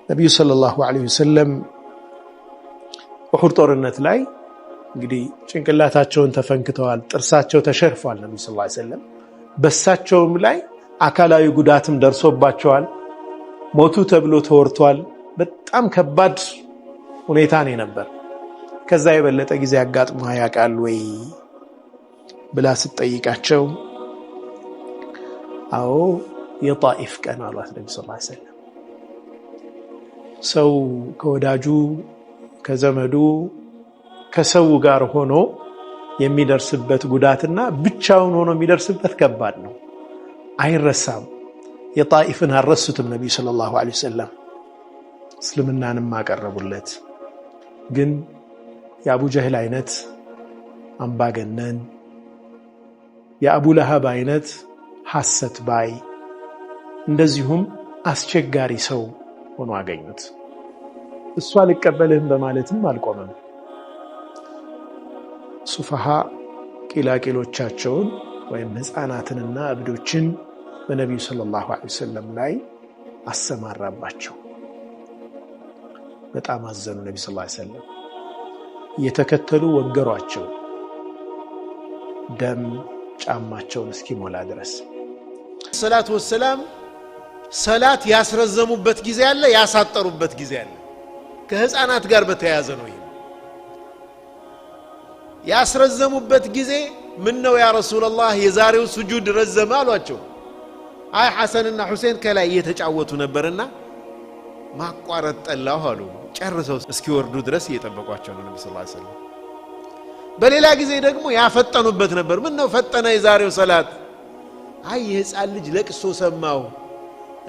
ነብዩ ሰለላሁ ዐለይሂ ወሰለም ኡሁድ ጦርነት ላይ እንግዲህ ጭንቅላታቸውን ተፈንክተዋል፣ ጥርሳቸው ተሸርፏል። ነብዩ ሰለላሁ ዐለይሂ ወሰለም በሳቸውም ላይ አካላዊ ጉዳትም ደርሶባቸዋል። ሞቱ ተብሎ ተወርቷል። በጣም ከባድ ሁኔታ ነው ነበር። ከዛ የበለጠ ጊዜ አጋጥሞ ያውቃል ወይ ብላ ስትጠይቃቸው አዎ የጣኢፍ ቀን አሏት ነብዩ ሰለላሁ ዐለይሂ ወሰለም። ሰው ከወዳጁ ከዘመዱ ከሰው ጋር ሆኖ የሚደርስበት ጉዳትና ብቻውን ሆኖ የሚደርስበት ከባድ ነው፣ አይረሳም። የጣኢፍን አልረሱትም ነብዩ ሰለላሁ ዐለይሂ ወሰለም። እስልምናንም አቀረቡለት። ግን የአቡ ጀህል አይነት አምባገነን፣ የአቡ ለሃብ አይነት ሐሰት ባይ፣ እንደዚሁም አስቸጋሪ ሰው ሆኖ አገኙት። እሱ አልቀበልህም በማለትም አልቆመም። ሱፋሃ ቂላቂሎቻቸውን ወይም ሕፃናትንና እብዶችን በነቢዩ ሰለላሁ ዐለይሂ ወሰለም ላይ አሰማራባቸው። በጣም አዘኑ። ነቢ ሰለላሁ ዐለይሂ ወሰለም እየተከተሉ ወገሯቸው፣ ደም ጫማቸውን እስኪሞላ ድረስ። ሰላቱ ወሰላም ሰላት ያስረዘሙበት ጊዜ አለ፣ ያሳጠሩበት ጊዜ አለ። ከህፃናት ጋር በተያያዘ ነው። ይሄ ያስረዘሙበት ጊዜ ምን ነው ያ ረሱላህ የዛሬው ስጁድ ረዘመ አሏቸው። አይ ሐሰንና ሁሴን ከላይ እየተጫወቱ ነበርና ማቋረጥ ጠላሁ አሉ። ጨርሰው እስኪወርዱ ድረስ እየጠበቋቸው ነው ነብዩ ሰለላሁ ዐለይሂ ወሰለም። በሌላ ጊዜ ደግሞ ያፈጠኑበት ነበር። ምን ነው ፈጠነ የዛሬው ሰላት? አይ የህፃን ልጅ ለቅሶ ሰማው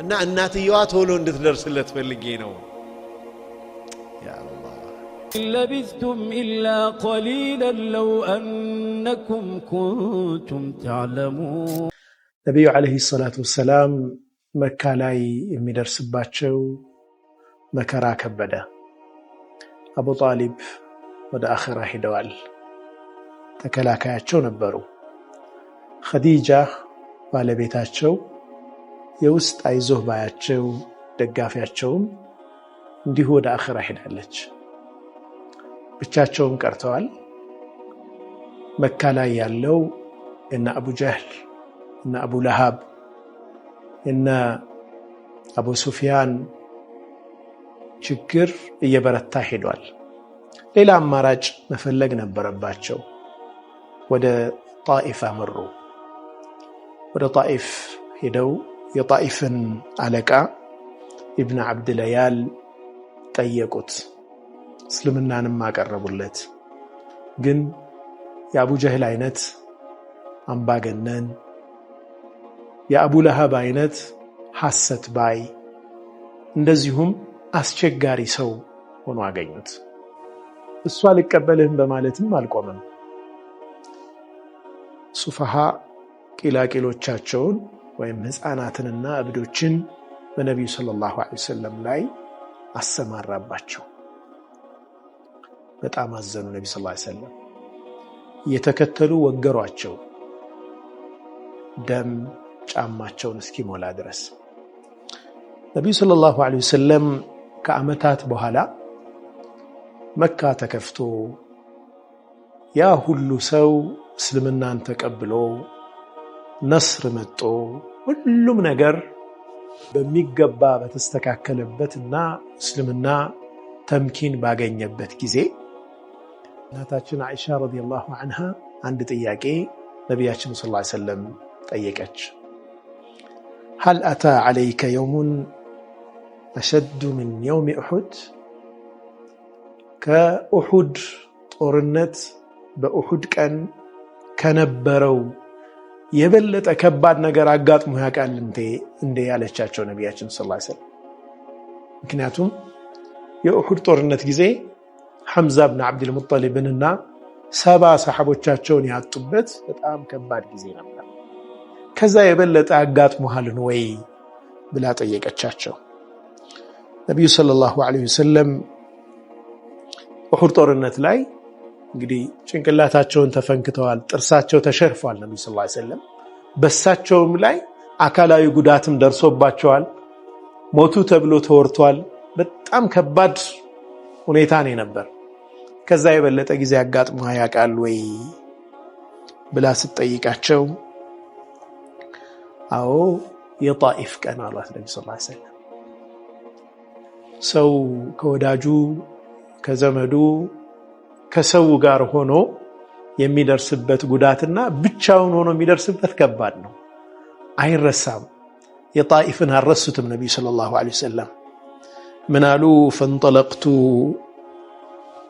እና እናትየዋ ቶሎ እንድትደርስለት ፈልጌ ነው። ያ አላህ لبثتم إلا قليلا لو أنكم كنتم تعلمون። ነቢዩ ዓለይሂ ሰላቱ ወሰላም መካ ላይ የሚደርስባቸው መከራ ከበደ። አቡ ጣሊብ ወደ አኺራ ሄደዋል። ተከላካያቸው ነበሩ። ኸዲጃ ባለቤታቸው የውስጥ አይዞህ ባያቸው ደጋፊያቸውም እንዲሁ ወደ አኺራ ሄዳለች። ብቻቸውን ቀርተዋል። መካ ላይ ያለው እነ አቡ ጀህል እነ አቡ ለሃብ እነ አቡ ሱፊያን ችግር እየበረታ ሄዷል። ሌላ አማራጭ መፈለግ ነበረባቸው። ወደ ጣኢፍ አመሩ። ወደ ጣኢፍ ሄደው የጣኢፍን አለቃ ኢብኑ አብድለያል ጠየቁት። እስልምናንም አቀረቡለት። ግን የአቡ ጀህል አይነት አምባገነን፣ የአቡ ለሃብ አይነት ሐሰት ባይ፣ እንደዚሁም አስቸጋሪ ሰው ሆኖ አገኙት። እሱ አልቀበልህም በማለትም አልቆመም። ሱፋሃ ቂላቂሎቻቸውን ወይም ሕፃናትንና እብዶችን በነቢዩ ሰለላሁ ዐለይሂ ወሰለም ላይ አሰማራባቸው። በጣም አዘኑ። ነቢ ሰለላሁ ዐለይሂ ወሰለም እየተከተሉ ወገሯቸው፣ ደም ጫማቸውን እስኪሞላ ድረስ። ነቢዩ ሰለላሁ ዐለይሂ ወሰለም ከዓመታት በኋላ መካ ተከፍቶ ያ ሁሉ ሰው እስልምናን ተቀብሎ ነስር መጦ ሁሉም ነገር በሚገባ በተስተካከለበትና እስልምና ተምኪን ባገኘበት ጊዜ እናታችን አይሻ ረዲየላሁ ዐንሃ አንድ ጥያቄ ነቢያችን ሰለላሁ ዐለይሂ ወሰለም ጠየቀች። هل أتى عليك يوم أشد من يوم أحد؟ ከኡሑድ ጦርነት በኡሑድ ቀን ከነበረው የበለጠ ከባድ ነገር አጋጥሞ ያውቃል እንዴ ያለቻቸው ነቢያችን ሰለላሁ ዐለይሂ ወሰለም። ምክንያቱም የኡሑድ ጦርነት ጊዜ ሐምዛ ብን አብዱል ሙጠሊብንና 70 ሰሐቦቻቸውን ያጡበት በጣም ከባድ ጊዜ ነበር። ከዛ የበለጠ አጋጥሞሃል ወይ ብላ ጠየቀቻቸው። ነብዩ ሰለላሁ ዐለይሂ ወሰለም ኡሑድ ጦርነት ላይ እንግዲህ ጭንቅላታቸውን ተፈንክተዋል፣ ጥርሳቸው ተሸርፏል። ነብዩ ሰለላሁ ዐለይሂ ወሰለም በሳቸውም ላይ አካላዊ ጉዳትም ደርሶባቸዋል። ሞቱ ተብሎ ተወርቷል። በጣም ከባድ ሁኔታ ነበር። ከዛ የበለጠ ጊዜ አጋጥሞ ያውቃል ወይ ብላ ስትጠይቃቸው አዎ የጣኢፍ ቀን አሏት ነብዩ ሰለላሁ ዐለይሂ ወሰለም። ሰው ከወዳጁ ከዘመዱ ከሰው ጋር ሆኖ የሚደርስበት ጉዳትና ብቻውን ሆኖ የሚደርስበት ከባድ ነው፣ አይረሳም። የጣኢፍን አልረሱትም ነብዩ ሰለላሁ ዐለይሂ ወሰለም። ምን አሉ? ፈንጠለቅቱ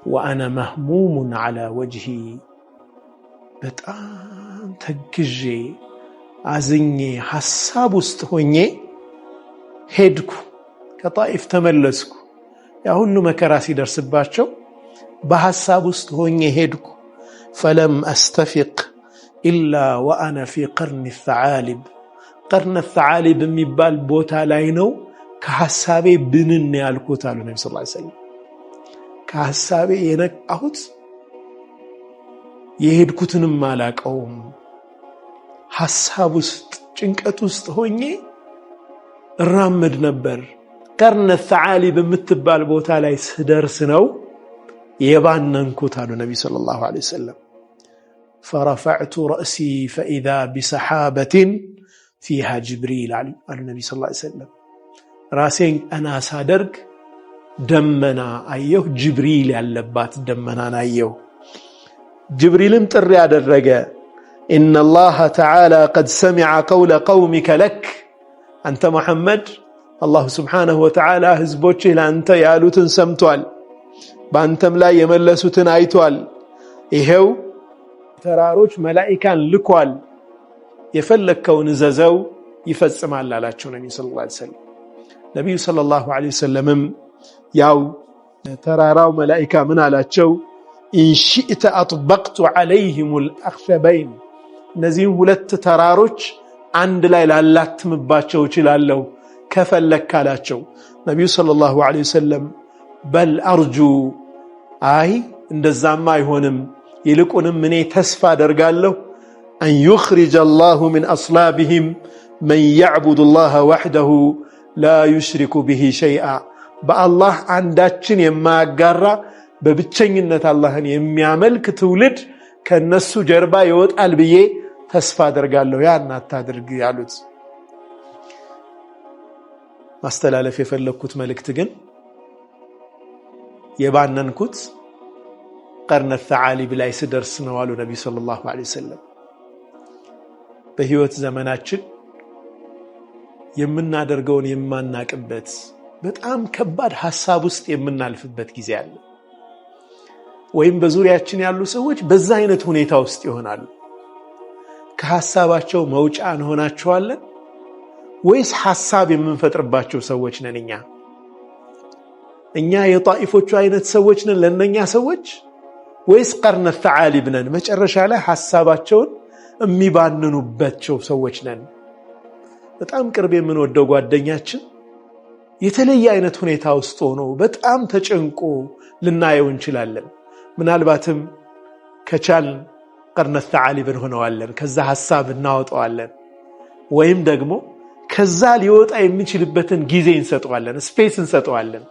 ወአና መህሙሙን ዐላ ወጅሂ፣ በጣም ተግዤ አዝኜ ሐሳብ ውስጥ ሆኜ ሄድኩ፣ ከጣኢፍ ተመለስኩ። ያ ሁሉ መከራ ሲደርስባቸው በሐሳብ ውስጥ ሆኜ ሄድኩ። ፈለም አስተፊቅ ኢላ ወአና ፊ ቀርኒ ሰዓሊብ፣ ቀርነ ሰዓሊብ የሚባል ቦታ ላይ ነው ከሐሳቤ ብንን ያልኩት አሉ ነብዩ ሰለላሁ ዐለይሂ ወሰለም። ከሐሳቤ የነቃሁት የሄድኩትንም አላቀውም፣ ሐሳብ ውስጥ ጭንቀት ውስጥ ሆኜ እራመድ ነበር። ቀርነ ሰዓሊብ የምትባል ቦታ ላይ ስደርስ ነው የባነንኩት አሉ ነብዩ ሰለላሁ ዐለይሂ ወሰለም። ፈረፈዕቱ ረእሲ ፈኢዛ ቢሰሓበትን ፊሃ ጅብሪል አሉ ነብዩ ሰለላሁ ዐለይሂ ወሰለም። ራሴን ቀና ሳደርግ ደመና አየሁ፣ ጅብሪል ያለባት ደመናን አየሁ። ጅብሪልም ጥሪ ያደረገ ኢነላሃ ተዓላ ቀድ ሰሚዐ ቀውለ ቀውሚከ ለክ፣ አንተ ሙሐመድ አላሁ ስብሓነሁ ወተዓላ ህዝቦችህ ለአንተ ያሉትን ሰምቷል፣ በአንተም ላይ የመለሱትን አይቷል። ይሄው ተራሮች መላኢካን ልኳል፣ የፈለከውን እዘዘው ይፈጽማል አላቸው ነብዩ ሰለላሁ ዐለይሂ ወሰለም። ነብዩ ሰለላሁ ዐለይሂ ወሰለምም ያው ተራራው መላኢካ ምን አላቸው? ኢንሺእተ አጥበቅቱ ዐለይሂሙል አኽሸበይን፣ እነዚህም ሁለት ተራሮች አንድ ላይ ላላትምባቸው እችላለሁ ከፈለክ አላቸው። ነብዩ ሰለላሁ ዐለይሂ ወሰለም በል አርጁ፣ አይ እንደዛማ አይሆንም፣ ይልቁንም እኔ ተስፋ አደርጋለሁ አን ዩኽሪጀ አላሁ ሚን አስላቢሂም መን ያዕቡዱ አላህ ወሕደሁ ላ ዩሽሪኩ ቢሂ ሸይአ፣ በአላህ አንዳችን የማያጋራ በብቸኝነት አላህን የሚያመልክ ትውልድ ከነሱ ጀርባ ይወጣል ብዬ ተስፋ አደርጋለሁ፣ ያን አታድርግ ያሉት። ማስተላለፍ የፈለኩት መልእክት ግን የባነንኩት ቀርነ ሰዓሊብ ላይ ስደርስ ነው አሉ ነብዩ ሰለላሁ ዐለይሂ ወሰለም። በህይወት ዘመናችን የምናደርገውን የማናቅበት በጣም ከባድ ሐሳብ ውስጥ የምናልፍበት ጊዜ አለ። ወይም በዙሪያችን ያሉ ሰዎች በዛ አይነት ሁኔታ ውስጥ ይሆናሉ። ከሐሳባቸው መውጫ እንሆናቸዋለን ወይስ ሐሳብ የምንፈጥርባቸው ሰዎች ነን? እኛ የጣኢፎቹ አይነት ሰዎች ነን ለነኛ ሰዎች ወይስ ቀርነ ሰዓሊብ ነን? መጨረሻ ላይ ሐሳባቸውን የሚባንኑባቸው ሰዎች ነን? በጣም ቅርብ የምንወደው ጓደኛችን የተለየ አይነት ሁኔታ ውስጥ ሆኖ በጣም ተጨንቆ ልናየው እንችላለን። ምናልባትም ከቻልን ቀርነ ሰዓሊብ እንሆነዋለን፣ ከዛ ሐሳብ እናወጣዋለን። ወይም ደግሞ ከዛ ሊወጣ የሚችልበትን ጊዜ እንሰጠዋለን፣ ስፔስ እንሰጠዋለን።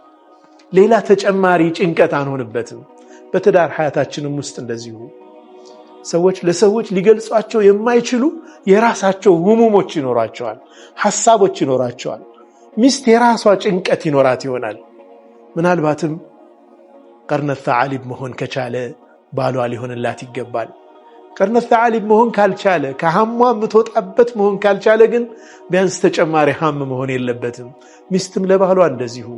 ሌላ ተጨማሪ ጭንቀት አንሆንበትም። በትዳር ሐያታችንም ውስጥ እንደዚሁ ሰዎች ለሰዎች ሊገልጿቸው የማይችሉ የራሳቸው ህሙሞች ይኖራቸዋል፣ ሐሳቦች ይኖራቸዋል። ሚስት የራሷ ጭንቀት ይኖራት ይሆናል። ምናልባትም ቀርነ ሰዓሊብ መሆን ከቻለ ባሏ ሊሆንላት ይገባል። ቀርነ ሰዓሊብ መሆን ካልቻለ፣ ከሐሟ የምትወጣበት መሆን ካልቻለ ግን ቢያንስ ተጨማሪ ሐም መሆን የለበትም። ሚስትም ለባሏ እንደዚሁ።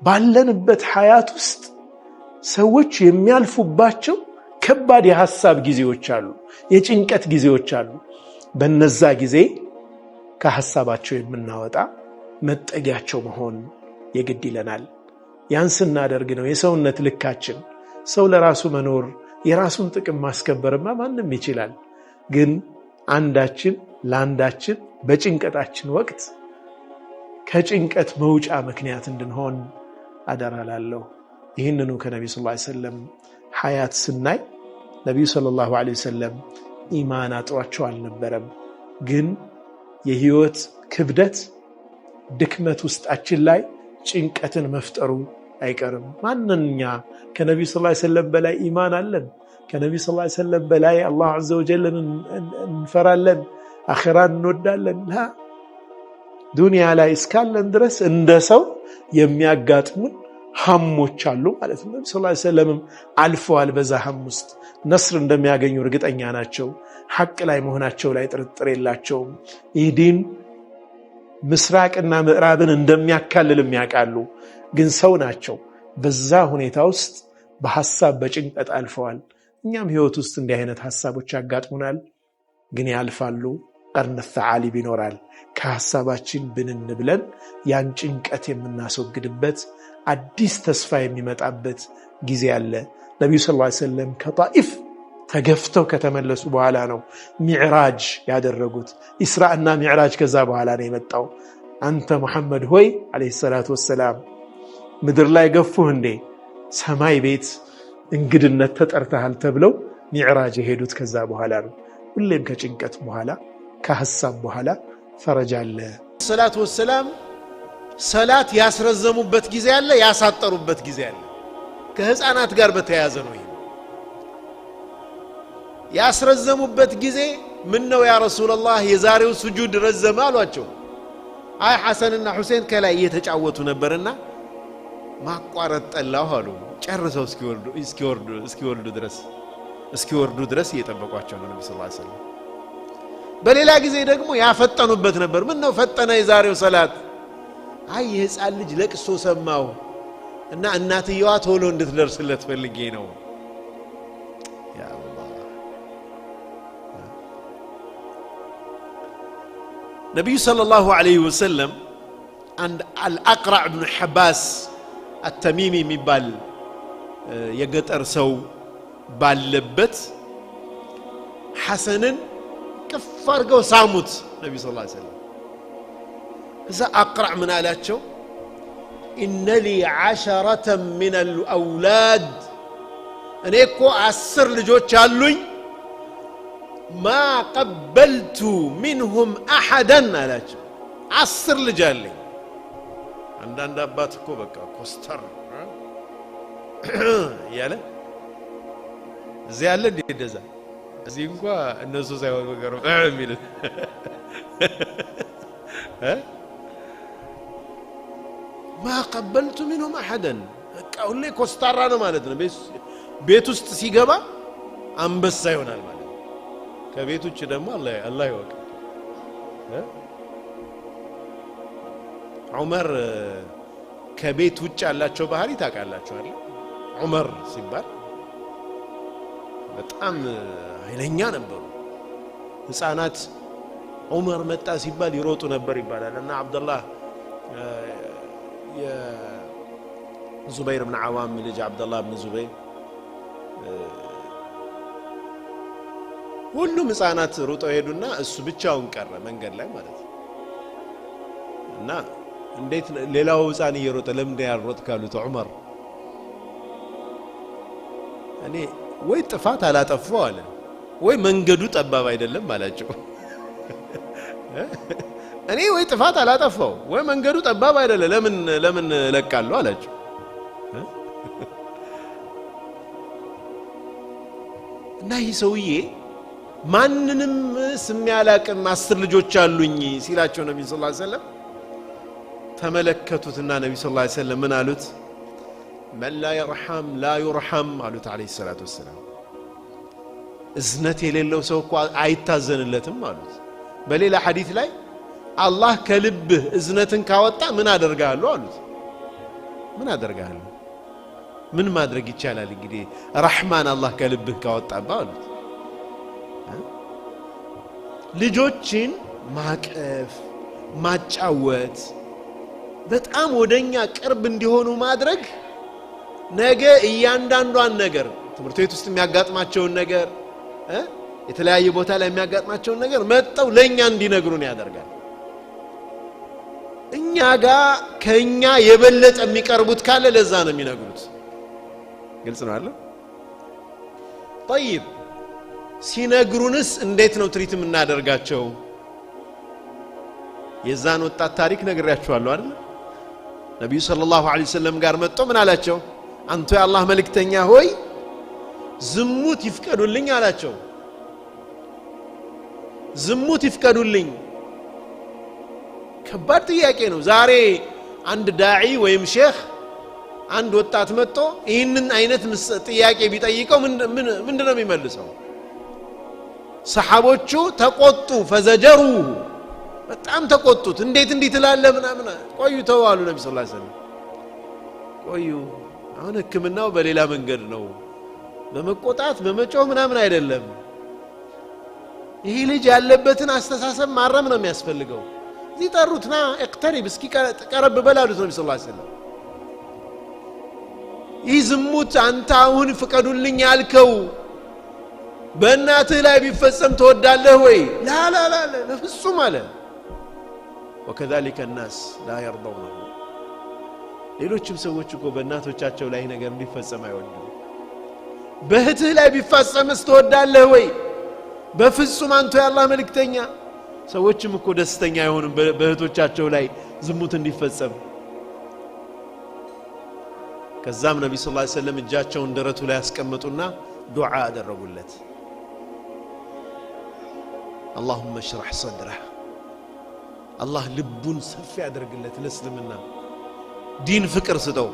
ባለንበት ሐያት ውስጥ ሰዎች የሚያልፉባቸው ከባድ የሐሳብ ጊዜዎች አሉ፣ የጭንቀት ጊዜዎች አሉ። በነዛ ጊዜ ከሐሳባቸው የምናወጣ መጠጊያቸው መሆን የግድ ይለናል። ያን ስናደርግ ነው የሰውነት ልካችን። ሰው ለራሱ መኖር የራሱን ጥቅም ማስከበርማ ማንም ይችላል። ግን አንዳችን ለአንዳችን በጭንቀታችን ወቅት ከጭንቀት መውጫ ምክንያት እንድንሆን አደራላለሁ። ይህንኑ ከነቢዩ ሰለላሁ ዐለይሂ ወሰለም ሐያት ስናይ ነቢዩ ሰለላሁ ዐለይሂ ወሰለም ኢማን አጥሯቸው አልነበረም። ግን የህይወት ክብደት ድክመት ውስጣችን ላይ ጭንቀትን መፍጠሩ አይቀርም። ማንኛ ከነብዩ ሰለላሁ ዐለይሂ ወሰለም በላይ ኢማን አለን? ከነብዩ ሰለላሁ ዐለይሂ ወሰለም በላይ አላህ ዐዘ ወጀልን እንፈራለን? አኺራን እንወዳለን? ዱንያ ላይ እስካለን ድረስ እንደ ሰው የሚያጋጥሙን ሐሞች አሉ ማለት ነው። ነብዩ ሰለላሁ ዐለይሂ ወሰለም አልፈዋል። በዛ ሐም ውስጥ ነስር እንደሚያገኙ እርግጠኛ ናቸው። ሐቅ ላይ መሆናቸው ላይ ጥርጥር የላቸውም። ይህ ዲን ምስራቅና ምዕራብን እንደሚያካልልም ያውቃሉ። ግን ሰው ናቸው። በዛ ሁኔታ ውስጥ በሐሳብ በጭንቀት አልፈዋል። እኛም ህይወት ውስጥ እንዲህ አይነት ሐሳቦች ያጋጥሙናል፣ ግን ያልፋሉ። ቀርነ ተዓሊብ ይኖራል። ከሐሳባችን ብንን ብለን ያን ጭንቀት የምናስወግድበት አዲስ ተስፋ የሚመጣበት ጊዜ አለ። ነብዩ ሰለላሁ ዐለይሂ ወሰለም ከጣኢፍ ተገፍተው ከተመለሱ በኋላ ነው ሚዕራጅ ያደረጉት። ኢስራእና ሚዕራጅ ከዛ በኋላ ነው የመጣው። አንተ መሐመድ ሆይ አለይሂ ሰላቱ ወሰላም ምድር ላይ ገፉህ እንዴ? ሰማይ ቤት እንግድነት ተጠርተሃል ተብለው ሚዕራጅ የሄዱት ከዛ በኋላ ነው። ሁሌም ከጭንቀት በኋላ ከሐሳብ በኋላ ፈረጃ አለ። ሰላቱ ወሰላም ሰላት ያስረዘሙበት ጊዜ አለ፣ ያሳጠሩበት ጊዜ አለ። ከህፃናት ጋር በተያያዘ ነው። ያስረዘሙበት ጊዜ ምን ነው ያ ረሱላህ የዛሬው ስጁድ ረዘመ አሏቸው። አይ ሐሰንና ሁሴን ከላይ እየተጫወቱ ነበርና ማቋረጥ ጠላሁ አሉ። ጨርሰው እስኪወርዱ ድረስ እየጠበቋቸው ነው ነብዩ ሰለላሁ ዐለይሂ ወሰለም። በሌላ ጊዜ ደግሞ ያፈጠኑበት ነበር። ምን ነው ፈጠነ የዛሬው ሰላት? አይ የህፃን ልጅ ለቅሶ ሰማሁ እና እናትየዋ ቶሎ እንድትደርስለት ፈልጌ ነው። ያ አላህ። ነብዩ ሰለላሁ ዐለይሂ ወሰለም አንድ አልአቅራዕ ብን ሐባስ አተሚሚ የሚባል የገጠር ሰው ባለበት ሐሰንን ቅፍ አድርገው ሳሙት ነብዩ ሰለላሁ ዐለይሂ ወሰለም። እዛ አቅራዕ ምን አላቸው? ኢነ ሊ 10 ሚን አልአውላድ፣ እኔ እኮ 10 ልጆች አሉኝ። ማ ቀበልቱ ሚንሁም አሐደን አላቸው። 10 ልጅ አለኝ። አንዳንድ አባት እኮ በቃ ኮስተር ያለ እዚህ ያለ እንደዛ እዚህ እንኳን እነሱ ሳይሆን ወገሩ የሚል ማ ቀበልቱ ሚንሁም አሐደን፣ በቃ ሁሌ ኮስታራ ነው ማለት ነው። ቤት ውስጥ ሲገባ አንበሳ ይሆናል ማለት ነው። ከቤት ውጭ ደግሞ አላህ ይወቅ። ዑመር ከቤት ውጭ ያላቸው ባህሪ ታውቃላችሁ አይደል? ዑመር ሲባል በጣም ኃይለኛ ነበሩ። ህፃናት ዑመር መጣ ሲባል ይሮጡ ነበር ይባላል። እና አብዱላህ የዙበይር ብን ዓዋም ልጅ አብዱላህ ብን ዙበይር ሁሉም ህፃናት ሩጠው ሄዱና እሱ ብቻውን ቀረ መንገድ ላይ ማለት ነው። እና እንዴት ሌላው ህፃን እየሮጠ ለምን ያልሮጥ ካሉት ዑመር እኔ ወይ ጥፋት አላጠፋው አለ ወይ መንገዱ ጠባብ አይደለም አላቸው። እኔ ወይ ጥፋት አላጠፋው ወይ መንገዱ ጠባብ አይደለም ለምን ለቃለሁ አላቸው። እና ይህ ሰውዬ ማንንም ስም ያላቅም 10 ልጆች አሉኝ ሲላቸው ነብዩ ሰለላሁ ዐለይሂ ወሰለም ተመለከቱትና ነብዩ ሰለላሁ ዐለይሂ ወሰለም ምን አሉት? መን ላ የርሐም ላ ዩርሐም አሉት አለይሂ ሰላቱ ወሰላም። እዝነት የሌለው ሰው እኮ አይታዘንለትም አሉት። በሌላ ሐዲስ ላይ አላህ ከልብህ እዝነትን ካወጣ ምን አደርጋለሁ አሉት። ምን አደርጋለሁ? ምን ማድረግ ይቻላል እንግዲህ ረህማን አላህ ከልብህ ካወጣባ አሉት። ልጆችን ማቀፍ ማጫወት በጣም ወደኛ ቅርብ እንዲሆኑ ማድረግ ነገ እያንዳንዷን ነገር ትምህርት ቤት ውስጥ የሚያጋጥማቸውን ነገር የተለያየ ቦታ ላይ የሚያጋጥማቸውን ነገር መጣው ለኛ እንዲነግሩን ያደርጋል። እኛ ጋር ከኛ የበለጠ የሚቀርቡት ካለ ለዛ ነው የሚነግሩት። ግልጽ ነው አይደል? طيب ሲነግሩንስ እንዴት ነው ትሪት የምናደርጋቸው? የዛን ወጣት ታሪክ ነግሬያችኋለሁ አይደል? ነብዩ ሰለላሁ ዐለይሂ ወሰለም ጋር መጥቶ ምን አላቸው? አንተ የአላህ መልእክተኛ ሆይ ዝሙት ይፍቀዱልኝ አላቸው። ዝሙት ይፍቀዱልኝ። ከባድ ጥያቄ ነው። ዛሬ አንድ ዳዒ ወይም ሼኽ አንድ ወጣት መጥቶ ይህንን አይነት ጥያቄ ቢጠይቀው ምንድነው የሚመልሰው? ሰሐቦቹ ተቆጡ። ፈዘጀሩ በጣም ተቆጡት። እንዴት እንዲህ ትላለህ ምናምን። ቆዩ ተዋሉ ነብዩ ሰለላሁ ዐለይሂ ወሰለም ቆዩ። አሁን ህክምናው በሌላ መንገድ ነው፣ በመቆጣት በመጮህ ምናምን አይደለም። ይህ ልጅ ያለበትን አስተሳሰብ ማረም ነው የሚያስፈልገው። እዚህ ጠሩትና እቅተሪብ እስኪ ቀረብ በላሉት ነብዩ ሰለላሁ ዐለይሂ ወሰለም ይህ ዝሙት አንተ አሁን ፍቀዱልኝ ያልከው በእናትህ ላይ ቢፈጸም ትወዳለህ ወይ? ላ ላ ላ በፍጹም አለ። ወከዛሊከ الناس لا يرضون ሌሎችም ሰዎች እኮ በእናቶቻቸው ላይ ነገር እንዲፈጸም አይወዱም። በእህትህ ላይ ቢፈጸምስ ትወዳለህ ወይ? በፍጹም አንተ የአላህ መልእክተኛ። ሰዎችም እኮ ደስተኛ አይሆኑም በእህቶቻቸው ላይ ዝሙት እንዲፈጸም። ከዛም ነብዩ ሰለላሁ ዐለይሂ ወሰለም እጃቸውን ደረቱ ላይ ያስቀመጡና ዱዓ አደረጉለት። اللهم اشرح صدره الله ልቡን ሰፊ ያድርግለት ለእስልምና ዲን ፍቅር ስጠው።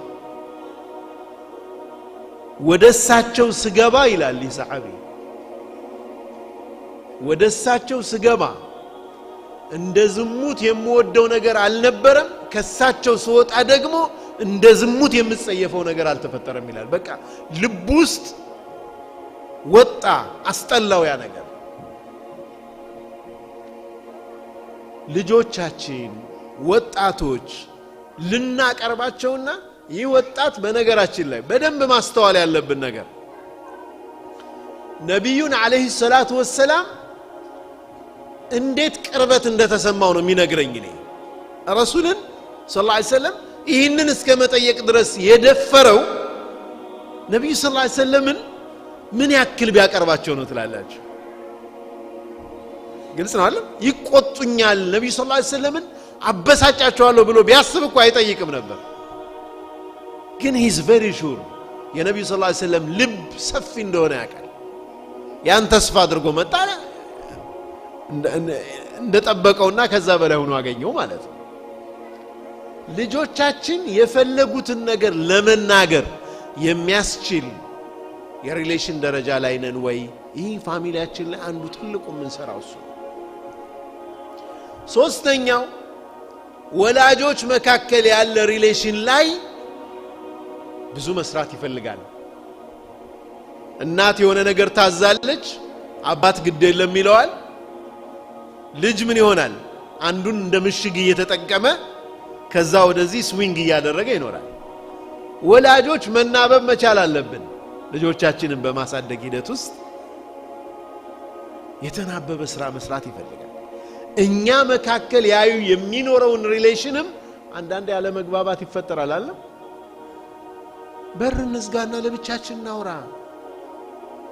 ወደሳቸው ስገባ ይላል ሰሐቢ ወደሳቸው ስገባ እንደ ዝሙት የምወደው ነገር አልነበረም፣ ከሳቸው ስወጣ ደግሞ እንደ ዝሙት የምጸየፈው ነገር አልተፈጠረም ይላል። በቃ ልብ ውስጥ ወጣ፣ አስጠላው ያ ነገር። ልጆቻችን ወጣቶች ልናቀርባቸውና ይህ ወጣት በነገራችን ላይ በደንብ ማስተዋል ያለብን ነገር ነብዩን አለይሂ ሰላቱ ወሰላም እንዴት ቅርበት እንደተሰማው ነው የሚነግረኝ። እኔ ረሱልን ሰለላሁ ዐለይሂ ወሰለም ይህንን እስከ መጠየቅ ድረስ የደፈረው ነብዩ ሰለላሁ ዐለይሂ ወሰለምን ምን ያክል ቢያቀርባቸው ነው ትላላችሁ? ግልጽ ነው አይደል? ይቆጡኛል ነብዩ ሰለላሁ ዐለይሂ ወሰለምን አበሳጫቸዋለሁ ብሎ ቢያስብ እኮ አይጠይቅም ነበር። ግን he's very sure የነብዩ ሰለላሁ ዐለይሂ ወሰለም ልብ ሰፊ እንደሆነ ያውቃል። ያን ተስፋ አድርጎ መጣ፣ እንደጠበቀውና ከዛ በላይ ሆኖ አገኘው ማለት ነው። ልጆቻችን የፈለጉትን ነገር ለመናገር የሚያስችል የሪሌሽን ደረጃ ላይ ነን ወይ? ይህ ፋሚሊያችን ላይ አንዱ ትልቁ ምን ሰራው እሱ። ሶስተኛው ወላጆች መካከል ያለ ሪሌሽን ላይ ብዙ መስራት ይፈልጋል። እናት የሆነ ነገር ታዛለች፣ አባት ግድ የለም ይለዋል። ልጅ ምን ይሆናል? አንዱን እንደ ምሽግ እየተጠቀመ ከዛ ወደዚህ ስዊንግ እያደረገ ይኖራል። ወላጆች መናበብ መቻል አለብን። ልጆቻችንን በማሳደግ ሂደት ውስጥ የተናበበ ስራ መስራት ይፈልጋል። እኛ መካከል ያዩ የሚኖረውን ሪሌሽንም አንዳንድ ያለ መግባባት ይፈጠራል አለ። በር እንዝጋና ለብቻችን እናውራ።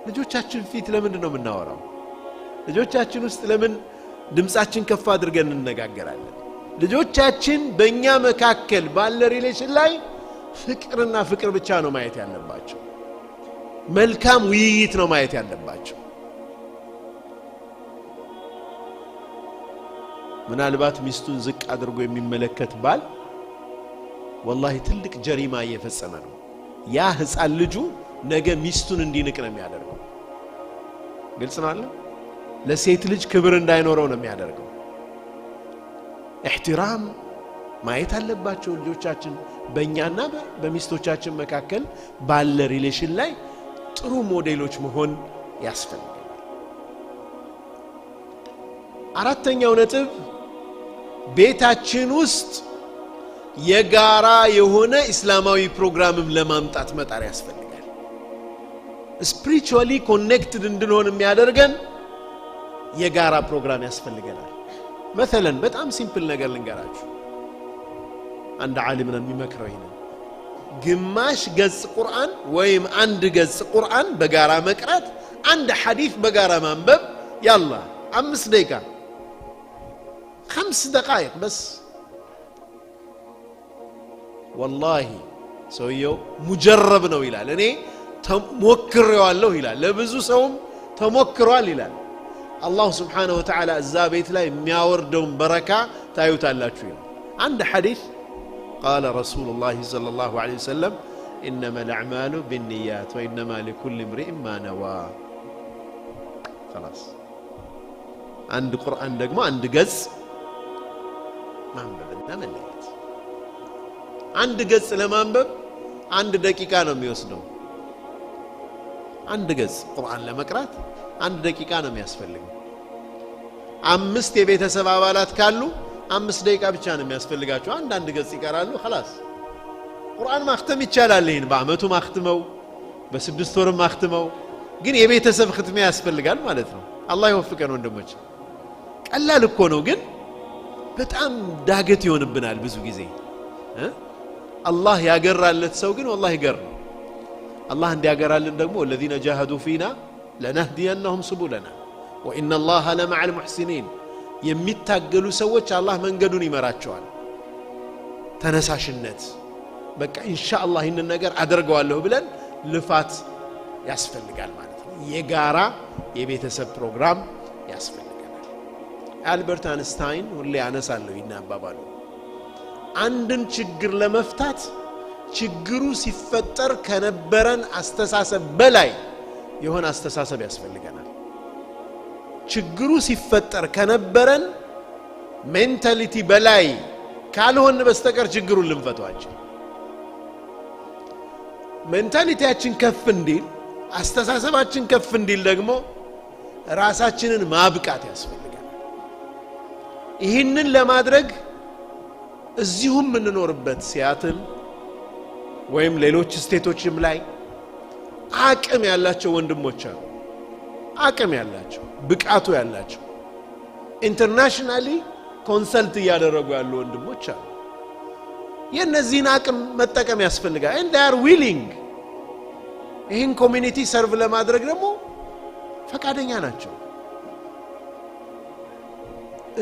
ልጆቻችን ፊት ለምንድን ነው የምናወራው? ልጆቻችን ውስጥ ለምን ድምጻችን ከፍ አድርገን እንነጋገራለን? ልጆቻችን በእኛ መካከል ባለ ሪሌሽን ላይ ፍቅርና ፍቅር ብቻ ነው ማየት ያለባቸው። መልካም ውይይት ነው ማየት ያለባቸው። ምናልባት ሚስቱን ዝቅ አድርጎ የሚመለከት ባል ወላሂ ትልቅ ጀሪማ እየፈጸመ ነው። ያ ህፃን ልጁ ነገ ሚስቱን እንዲንቅ ነው የሚያደርገው። ግልጽ ነው አይደል? ለሴት ልጅ ክብር እንዳይኖረው ነው የሚያደርገው። احترام ማየት አለባቸው ልጆቻችን። በእኛና በሚስቶቻችን መካከል ባለ ሪሌሽን ላይ ጥሩ ሞዴሎች መሆን ያስፈልጋል። አራተኛው ነጥብ ቤታችን ውስጥ የጋራ የሆነ እስላማዊ ፕሮግራምም ለማምጣት መጣር ያስፈልጋል። ስፒሪቹዋሊ ኮኔክትድ እንድንሆን የሚያደርገን የጋራ ፕሮግራም ያስፈልገናል። مثلا በጣም ሲምፕል ነገር ልንገራችሁ። አንድ ዓሊም ነው የሚመክረው ይሄን ግማሽ ገጽ ቁርአን ወይም አንድ ገጽ ቁርአን በጋራ መቅራት፣ አንድ ሐዲስ በጋራ ማንበብ። ያላ 5 ደቂቃ 5 دقائق بس ወላሂ ሰውየው ሙጀረብ ነው ይላል እኔ ተሞክሬዋለሁ ይላል ለብዙ ሰውም ተሞክሯል ይላል አላህ Subhanahu Wa Ta'ala እዛ ቤት ላይ የሚያወርደውን በረካ ታዩታላችሁ ይላል አንድ ሐዲስ قال رسول الله صلى الله عليه وسلم انما الاعمال بالنيات وانما لكل امرئ ما نوى خلاص عند القرآن ደግሞ አንድ ገጽ ማንበብና መለየት አንድ ገጽ ለማንበብ አንድ ደቂቃ ነው የሚወስደው አንድ ገጽ ቁርአን ለመቅራት አንድ ደቂቃ ነው የሚያስፈልገው አምስት የቤተሰብ አባላት ካሉ 5 ደቂቃ ብቻ ነው የሚያስፈልጋቸው አንድ ገጽ ይቀራሉ خلاص ቁርአን ማختም ይቻላል ይሄን በአመቱ ማختመው በ6 ወር ማختመው ግን የቤተሰብ ختም ያስፈልጋል ማለት ነው አላህ ይወፍቀን ወንድሞች ቀላል እኮ ነው ግን በጣም ዳገት ይሆንብናል ብዙ ጊዜ አላህ ያገራለት ሰው ግን والله ይገር አላህ እንዲያገራልን ደግሞ الذين جاهدوا فينا لنهدينهم سبلنا وان الله لمع المحسنين የሚታገሉ ሰዎች አላህ መንገዱን ይመራቸዋል ተነሳሽነት በቃ ኢንሻአላህ ይሄን ነገር አደርገዋለሁ ብለን ልፋት ያስፈልጋል ማለት ነው የጋራ የቤተሰብ ፕሮግራም ያስፈልጋል አልበርት አንስታይን ሁሌ ያነሳለው ይናባባሉ አንድን ችግር ለመፍታት ችግሩ ሲፈጠር ከነበረን አስተሳሰብ በላይ የሆነ አስተሳሰብ ያስፈልጋል ችግሩ ሲፈጠር ከነበረን ሜንታሊቲ በላይ ካልሆነ በስተቀር ችግሩን ልንፈታዋቸው ሜንታሊቲያችን ከፍ እንዲል አስተሳሰባችን ከፍ እንዲል ደግሞ ራሳችንን ማብቃት ያስፈልጋል ይህንን ለማድረግ እዚሁም እንኖርበት ሲያትል ወይም ሌሎች ስቴቶችም ላይ አቅም ያላቸው ወንድሞች አሉ አቅም ያላቸው ብቃቱ ያላቸው ኢንተርናሽናሊ ኮንሰልት ያደረጉ ያሉ ወንድሞች አሉ የነዚህን አቅም መጠቀም ያስፈልጋል and they are willing ይህን ኮሚኒቲ ሰርቭ ለማድረግ ደግሞ ፈቃደኛ ናቸው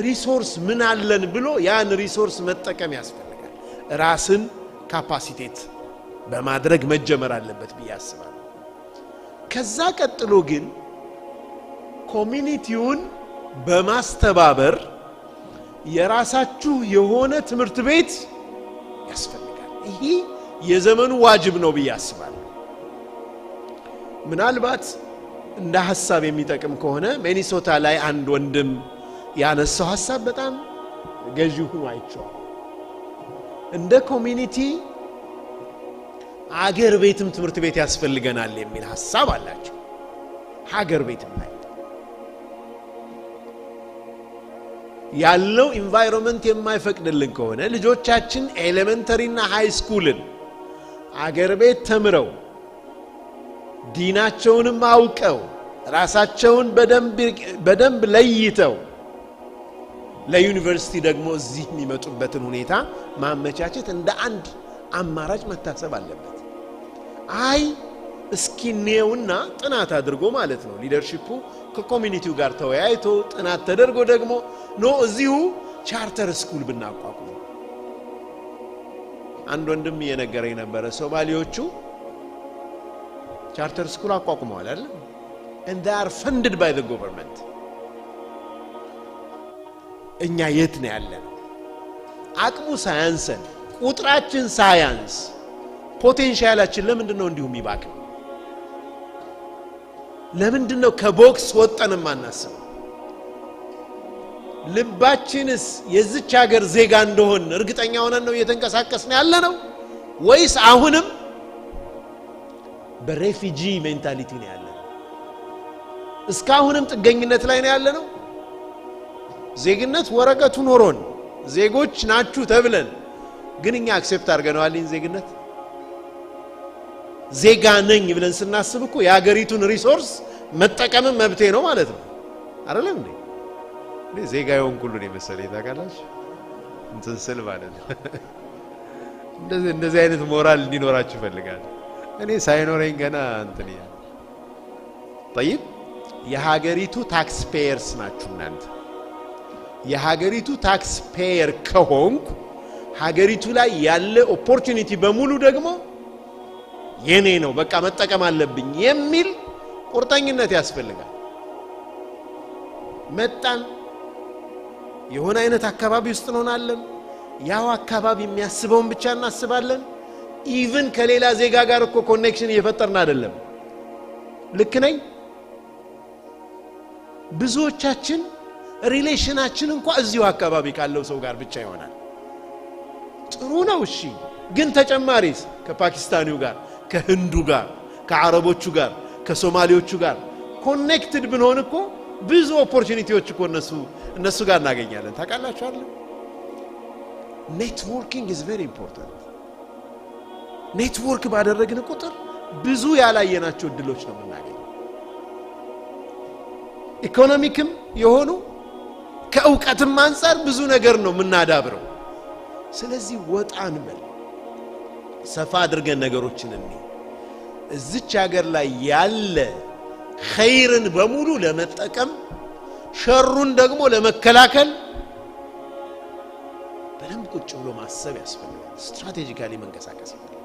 ሪሶርስ ምን አለን ብሎ ያን ሪሶርስ መጠቀም ያስፈልጋል ራስን ካፓሲቴት በማድረግ መጀመር አለበት በያስባል ከዛ ቀጥሎ ግን ኮሚኒቲውን በማስተባበር የራሳችሁ የሆነ ትምህርት ቤት ያስፈልጋል ይሄ የዘመኑ ዋጅብ ነው በያስባል ምናልባት እንደ ሐሳብ የሚጠቅም ከሆነ ሚኒሶታ ላይ አንድ ወንድም ያነሳው ሐሳብ በጣም ገዢው ሆኖ አይቻው እንደ ኮሚኒቲ አገር ቤትም ትምህርት ቤት ያስፈልገናል የሚል ሐሳብ አላቸው ሀገር ቤትም ላይ ያለው ኢንቫይሮንመንት የማይፈቅድልን ከሆነ ልጆቻችን ኤሌመንተሪ እና ሃይ ስኩልን አገር ቤት ተምረው ዲናቸውንም አውቀው ራሳቸውን በደንብ ለይተው ለዩኒቨርሲቲ ደግሞ እዚህ የሚመጡበትን ሁኔታ ማመቻቸት እንደ አንድ አማራጭ መታሰብ አለበት አይ እስኪኔውና ጥናት አድርጎ ማለት ነው ሊደርሺፑ ከኮሚኒቲው ጋር ተወያይቶ ጥናት ተደርጎ ደግሞ ነው እዚሁ ቻርተር ስኩል ብናቋቁም አንድ ወንድም የነገረኝ ነበር ሶማሊዎቹ ቻርተር ስኩል አቋቁመዋል አይደል and they are funded by the government እኛ የት ነው ያለን አቅሙ ሳያንሰን ቁጥራችን ሳያንስ ፖቴንሻላችን ለምንድነው እንዲሁም ይባክ ለምንድነው ከቦክስ ወጣን ማናስብ ልባችንስ የዚች ሀገር ዜጋ እንደሆን እርግጠኛ ሆነን ነው እየተንቀሳቀስን ያለ ነው ወይስ አሁንም በሬፊጂ ሜንታሊቲ ነው ያለ እስካሁንም ጥገኝነት ላይ ነው ያለ ነው ዜግነት ወረቀቱ ኖሮን ዜጎች ናችሁ ተብለን ግን እኛ አክሴፕት አድርገናል ዜግነት ዜጋ ነኝ ብለን ስናስብ እኮ የሀገሪቱን ሪሶርስ መጠቀም መብቴ ነው ማለት ነው አይደለም እንዴ ዜጋ ይሆን ሁሉ ነው መሰለኝ ታውቃላችሁ እንትን ስል ማለት እንደዚህ አይነት ሞራል እንዲኖራችሁ ፈልጋለሁ እኔ ሳይኖረኝ ገና እንትን ያ طيب የሀገሪቱ ታክስ ፔየርስ ናችሁ እናንተ የሀገሪቱ ታክስ ፔየር ከሆንኩ ሀገሪቱ ላይ ያለ ኦፖርቹኒቲ በሙሉ ደግሞ የኔ ነው በቃ መጠቀም አለብኝ የሚል ቁርጠኝነት ያስፈልጋል። መጣን የሆነ አይነት አካባቢ ውስጥ እንሆናለን። ያው አካባቢ የሚያስበውን ብቻ እናስባለን። ኢቭን ከሌላ ዜጋ ጋር እኮ ኮኔክሽን እየፈጠርን አይደለም። ልክ ነኝ? ብዙዎቻችን ሪሌሽናችን እንኳን እዚሁ አካባቢ ካለው ሰው ጋር ብቻ ይሆናል። ጥሩ ነው እሺ፣ ግን ተጨማሪስ ከፓኪስታኒው ጋር፣ ከህንዱ ጋር፣ ከአረቦቹ ጋር፣ ከሶማሌዎቹ ጋር ኮኔክትድ ብንሆን እኮ ብዙ ኦፖርቹኒቲዎች እኮ እነሱ ጋር እናገኛለን። ታውቃላችሁ አይደል? ኔትወርኪንግ ኢዝ ቬሪ ኢምፖርታንት። ኔትወርክ ባደረግን ቁጥር ብዙ ያላየናቸው እድሎች ነው የምናገኘው። ኢኮኖሚክም የሆኑ ከእውቀትም አንፃር ብዙ ነገር ነው የምናዳብረው። ስለዚህ ወጣ እንበል፣ ሰፋ አድርገን ነገሮችን እንይ። እዚች ሀገር ላይ ያለ ኸይርን በሙሉ ለመጠቀም ሸሩን ደግሞ ለመከላከል በደንብ ቁጭ ብሎ ማሰብ ያስፈልጋል። ስትራቴጂካሊ መንቀሳቀስ ይፈልጋል።